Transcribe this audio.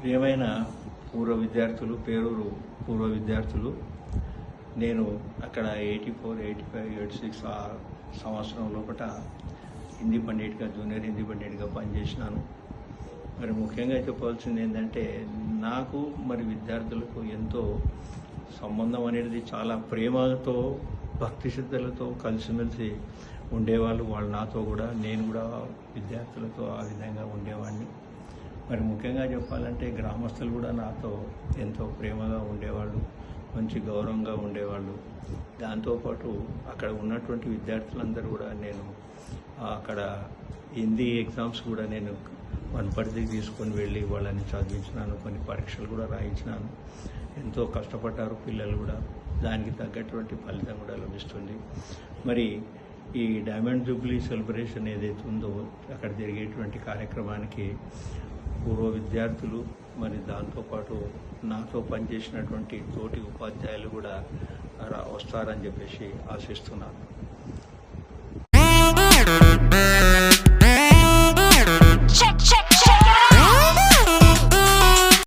ప్రియమైన పూర్వ విద్యార్థులు, పేరూరు పూర్వ విద్యార్థులు, నేను అక్కడ 84, 85, 86 ఆ సంవత్సరం లోపల హిందీ పండిట్గా, జూనియర్ హిందీ పండిట్గా పనిచేసినాను. మరి ముఖ్యంగా చెప్పవలసింది ఏంటంటే, నాకు మరి విద్యార్థులకు ఎంతో సంబంధం అనేది చాలా ప్రేమతో, భక్తి శ్రద్ధలతో కలిసిమెలిసి ఉండేవాళ్ళు. వాళ్ళు నాతో కూడా, నేను కూడా విద్యార్థులతో ఆ విధంగా ఉండేవాడిని. మరి ముఖ్యంగా చెప్పాలంటే గ్రామస్తులు కూడా నాతో ఎంతో ప్రేమగా ఉండేవాళ్ళు, మంచి గౌరవంగా ఉండేవాళ్ళు. దాంతోపాటు అక్కడ ఉన్నటువంటి విద్యార్థులందరూ కూడా నేను అక్కడ హిందీ ఎగ్జామ్స్ కూడా నేను వనపర్తికి తీసుకొని వెళ్ళి వాళ్ళని చదివించినాను. కొన్ని పరీక్షలు కూడా రాయించినాను. ఎంతో కష్టపడ్డారు పిల్లలు కూడా. దానికి తగ్గటువంటి ఫలితం కూడా లభిస్తుంది. మరి ఈ డైమండ్ జూబ్లీ సెలబ్రేషన్ ఏదైతే ఉందో, అక్కడ జరిగేటువంటి కార్యక్రమానికి పూర్వ విద్యార్థులు, మరి దాంతోపాటు నాతో పనిచేసినటువంటి తోటి ఉపాధ్యాయులు కూడా వస్తారని చెప్పేసి ఆశిస్తున్నాను.